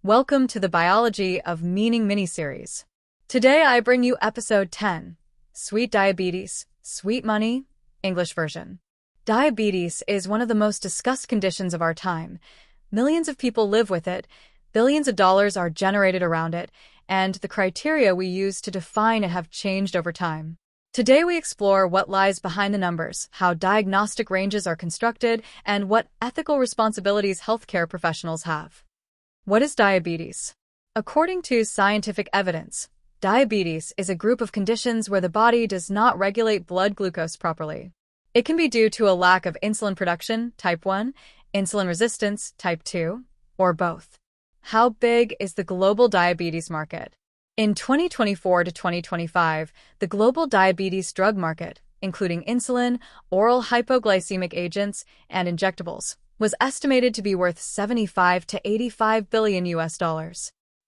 Welcome to the Biology of Meaning miniseries. Today I bring you episode 10, Sweet Diabetes, Sweet Money, English version. Diabetes is one of the most discussed conditions of our time. Millions of people live with it, billions of dollars are generated around it, and the criteria we use to define it have changed over time. Today we explore what lies behind the numbers, how diagnostic ranges are constructed, and what ethical responsibilities healthcare professionals have. What is diabetes? According to scientific evidence, diabetes is a group of conditions where the body does not regulate blood glucose properly. It can be due to a lack of insulin production, type 1, insulin resistance, type 2, or both. How big is the global diabetes market? In 2024 to 2025, the global diabetes drug market, including insulin, oral hypoglycemic agents, and injectables, was estimated to be worth $75 to $85 billion.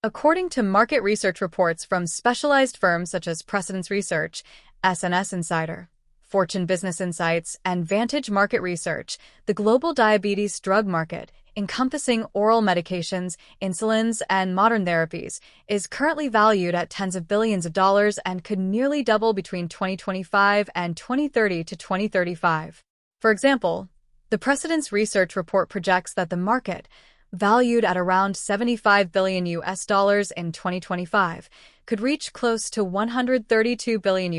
According to market research reports from specialized firms such as Precedence Research, SNS Insider, Fortune Business Insights, and Vantage Market Research, the global diabetes drug market, encompassing oral medications, insulins, and modern therapies, is currently valued at tens of billions of dollars and could nearly double between 2025 and 2030 to 2035. For example, the Precedence Research report projects that the market, valued at around $75 billion in 2025, could reach close to $132 billion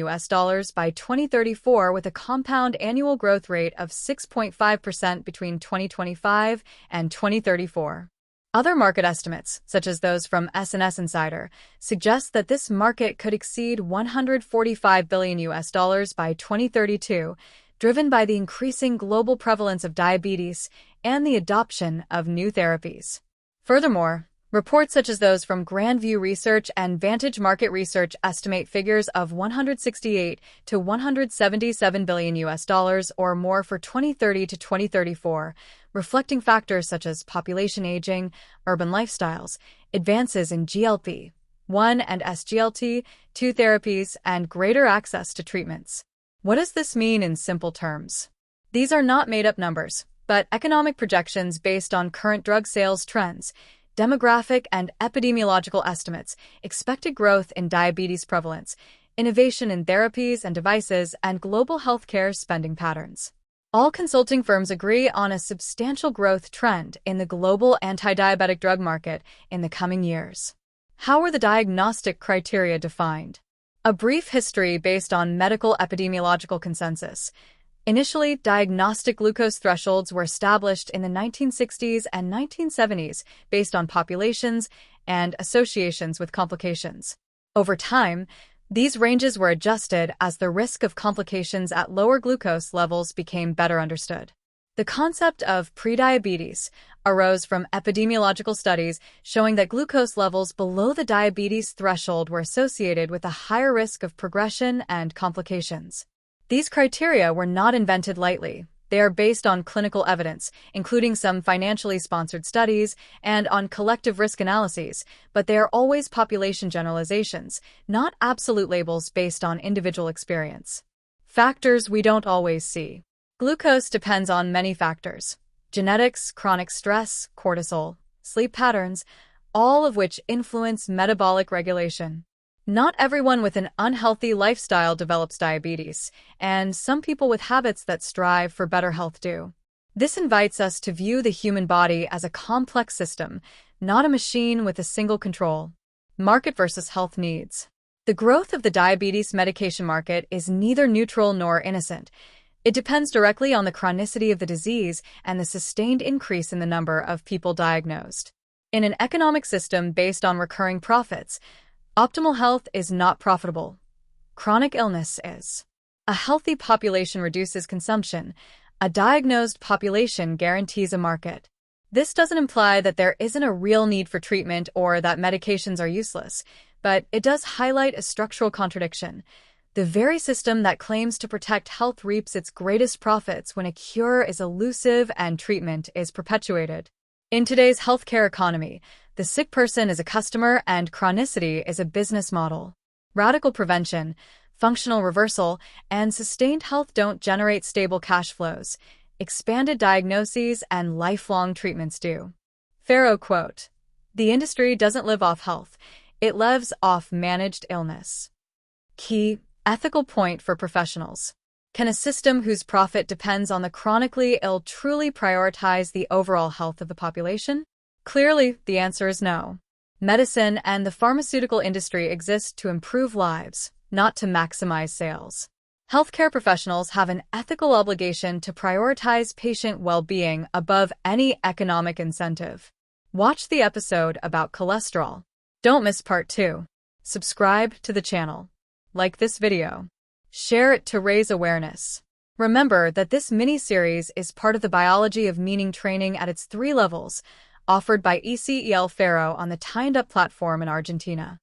by 2034 with a compound annual growth rate of 6.5% between 2025 and 2034. Other market estimates, such as those from SNS Insider, suggest that this market could exceed $145 billion by 2032, driven by the increasing global prevalence of diabetes and the adoption of new therapies. Furthermore, reports such as those from Grandview Research and Vantage Market Research estimate figures of $168 to $177 billion or more for 2030 to 2034, reflecting factors such as population aging, urban lifestyles, advances in GLP-1 and SGLT2 therapies, and greater access to treatments. What does this mean in simple terms? These are not made-up numbers, but economic projections based on current drug sales trends, demographic and epidemiological estimates, expected growth in diabetes prevalence, innovation in therapies and devices, and global healthcare spending patterns. All consulting firms agree on a substantial growth trend in the global anti-diabetic drug market in the coming years. How are the diagnostic criteria defined? A brief history based on medical epidemiological consensus. Initially, diagnostic glucose thresholds were established in the 1960s and 1970s based on populations and associations with complications. Over time, these ranges were adjusted as the risk of complications at lower glucose levels became better understood. The concept of prediabetes arose from epidemiological studies showing that glucose levels below the diabetes threshold were associated with a higher risk of progression and complications. These criteria were not invented lightly. They are based on clinical evidence, including some financially sponsored studies, and on collective risk analyses, but they are always population generalizations, not absolute labels based on individual experience. Factors we don't always see. Glucose depends on many factors: genetics, chronic stress, cortisol, sleep patterns, all of which influence metabolic regulation. Not everyone with an unhealthy lifestyle develops diabetes, and some people with habits that strive for better health do. This invites us to view the human body as a complex system, not a machine with a single control. Market versus health needs. The growth of the diabetes medication market is neither neutral nor innocent. It depends directly on the chronicity of the disease and the sustained increase in the number of people diagnosed. In an economic system based on recurring profits, optimal health is not profitable. Chronic illness is. A healthy population reduces consumption. A diagnosed population guarantees a market. This doesn't imply that there isn't a real need for treatment or that medications are useless, but it does highlight a structural contradiction. The very system that claims to protect health reaps its greatest profits when a cure is elusive and treatment is perpetuated. In today's healthcare economy, the sick person is a customer and chronicity is a business model. Radical prevention, functional reversal, and sustained health don't generate stable cash flows. Expanded diagnoses and lifelong treatments do. Pharaoh quote, The industry doesn't live off health. It lives off managed illness. Key ethical point for professionals. Can a system whose profit depends on the chronically ill truly prioritize the overall health of the population? Clearly, the answer is no. Medicine and the pharmaceutical industry exist to improve lives, not to maximize sales. Healthcare professionals have an ethical obligation to prioritize patient well-being above any economic incentive. Watch the episode about cholesterol. Don't miss part 2. Subscribe to the channel. Like this video. Share it to raise awareness. Remember that this mini-series is part of the Biology of Meaning training at its 3 levels, offered by ECEL Faro on the Timed Up platform in Argentina.